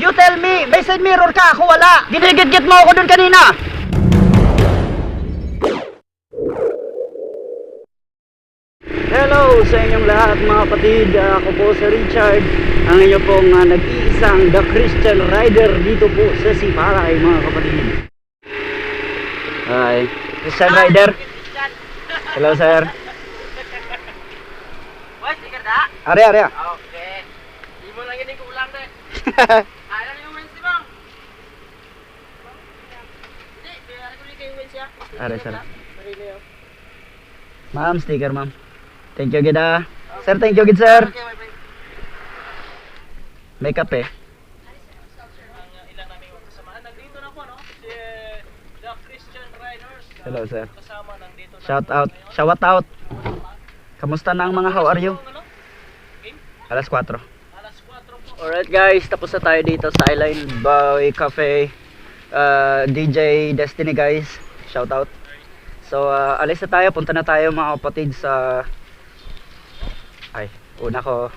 You tell me, may side mirror ka, ako wala. Ginigit-git mo ako dun kanina. Hello sa inyong lahat mga kapatid. Ako po si Richard, ang inyo pong nag-iisang The Christian Rider dito po sa Siparay mga kapatid. Hi, Christian Rider. Hello sir. Boy, sticker na? Are. Okay. Di mo lang yun kulang deh. Alam yung wins di bang? Hindi, biar ko rin kayo wins ya. Are sir. Ma'am, sticker ma'am. Thank you gida. Sir, thank you gid sir. Okay, bye. Makeup eh. Ang ilan namin kasamahan. Nandito na po, no? Si The Christian Riders. Hello sir. Kasama nandito na. Shout out. Kamusta na ang mga how are you? Alas 4. Alas 4 po. Alright guys, tapos na tayo dito sa Island Boy Cafe. DJ Destiny guys. Shout out. So alis na tayo, punta na tayo mga kapatid sa una ko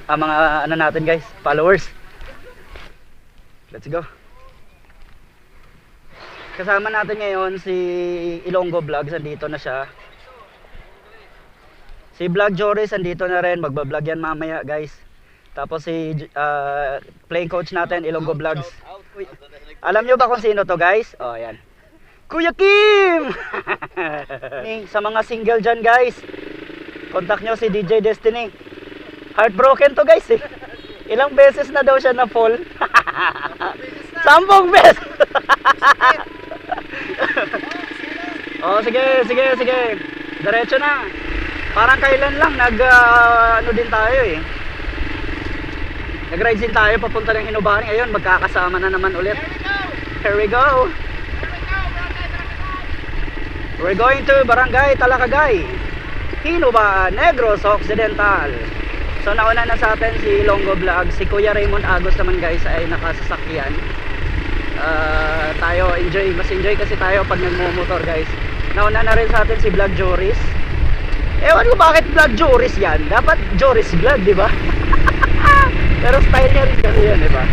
mga ano natin guys, followers. Let's go. Kasama natin ngayon si Ilonggo Vlogs, andito na siya. Si Vlog Joris andito na rin, magba-vlog yan mamaya guys. Tapos si playing coach natin, Ilonggo Vlogs. Uy, alam nyo ba kung sino to guys? Oh yan, Kuya Kim! Sa mga single dyan guys, contact nyo si DJ Destiny. Heartbroken to guys eh. Ilang beses na daw siya na fall. 10 beses. Oh sige. Diretso na. Parang kailan lang ano din tayo eh. Nag-ride din tayo papunta ng Hinubani. Ayun, magkakasama na naman ulit. Here we go. We're going to Barangay Talakagay, Hinubaan, Negros Occidental. So nauna na sa atin si Ilonggo Vlog. Si Kuya Raymond Agos naman guys ay nakasasakyan. Tayo mas enjoy kasi tayo pag nagmumotor guys. Nauna na rin sa atin si Vlog Joris. Ewan ko bakit Vlog Joris yan. Dapat Joris Vlog, di ba? Pero style niya rin kasi yan, di ba?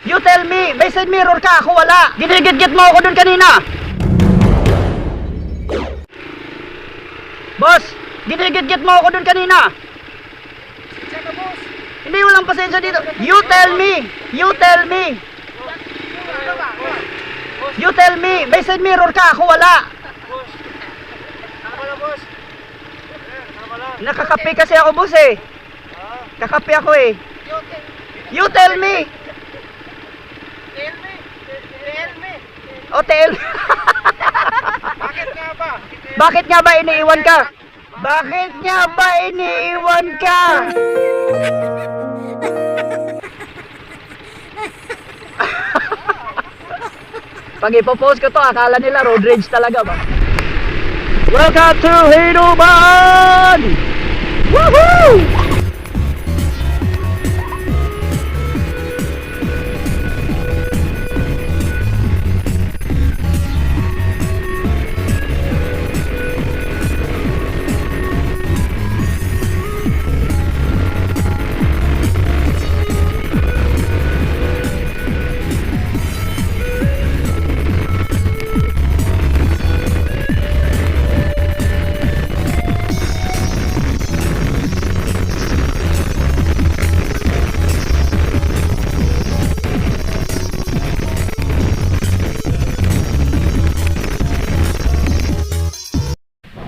You tell me, may side mirror ka, ako wala. Ginigit-git mo ako dun kanina. Boss, ginigit-git mo ako dun kanina. Hindi, walang pasensya dito. You tell me, may side mirror ka, ako wala. Nakakape kasi ako boss eh. Kakape ako eh. You tell me. Oh, tell me. Bakit nga ba iniiwan ka? Pag ipopost ko to, akala nila road rage talaga ba? Welcome to Hinubaan! Woohoo!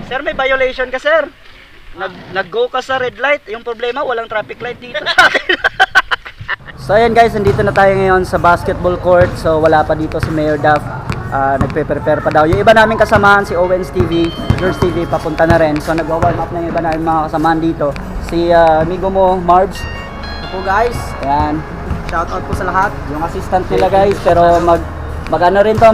Sir, may violation ka sir. Nag-go ka sa red light. Yung problema, walang traffic light dito sa atin. So ayan guys, nandito na tayo ngayon sa basketball court. So wala pa dito si Mayor Duff. Nagpe-prepare pa daw. Yung iba namin kasamahan, si Owens TV, George TV, papunta na rin. So nagwa-warm up na yung iba namin mga kasamahan dito. Si amigo mo, Marbs. Ito po guys. Ayan. Shout out po sa lahat. Yung assistant nila guys. Pero mag-ano rin to,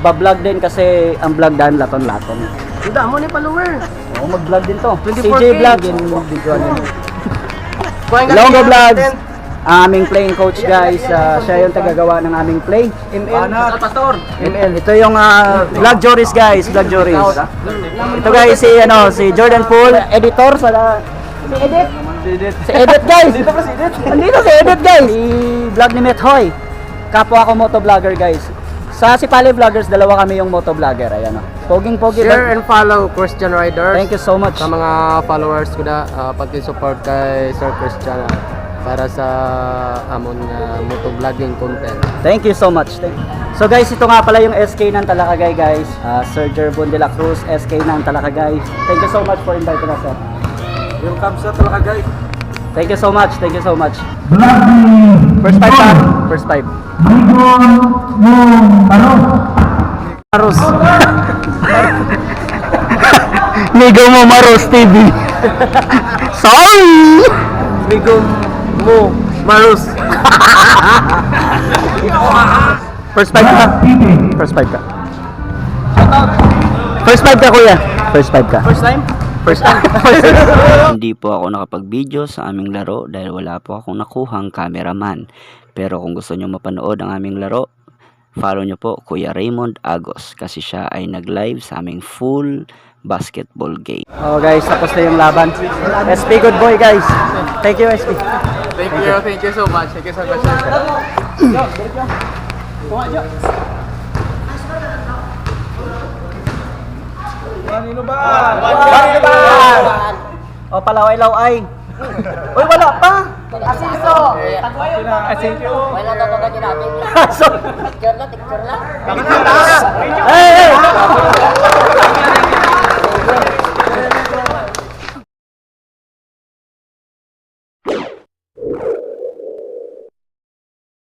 mag-vlog din kasi ang vlog daan laton-laton. Duda mo ni follower. Oo, mag-vlog din to. 24K. CJ Vlog in video ano. Ilonggo Vlogs. Aming playing coach guys. Siya yung tagagawa ng aming play. ML Pastor. ML. Ito yung Vlog Joris guys, Vlog Joris. Ito guys si Jordan Pool, editor sa si Edit. Si Edit guys. Dito pa si Edit. Nandito si Edit guys! I-vlog ni Methoy. Kapwa ako motovlogger guys. Sa Sipali Vloggers, dalawa kami yung motovlogger. Ayan o. Poging-pogi. Share and follow Christian Riders. Thank you so much. Sa mga followers ko na, pag-support kay Sir Christian para sa amon motovlogging content. Thank you so much. So guys, ito nga pala yung SK ng Talakagay guys. Sir Jerbon de la Cruz, SK ng Talakagay. Thank you so much for inviting us, sir. Welcome sa Talakagay. Thank you so much. Thank you so much. First five pa. First five. Maros. Migo mo Maros TV. Sorry. Migo mo Marus. First five ka. First five ka. First five ka kuya. First five ka. First time? First time. Hindi po ako nakapag-video sa aming laro dahil wala po akong nakuhang cameraman. Pero kung gusto nyo mapanood ang aming laro, follow nyo po Kuya Raymond Agos kasi siya ay nag-live sa aming full basketball game. Oh guys, tapos na yung laban. SP good boy guys. Thank you SP. Thank you so much. Thank you so much. Kanino ba? O palaway-laway. Uy, wala pa. Asiso! Thank you. Wala na ba natin? So, Picture na, picture na. hey, hey.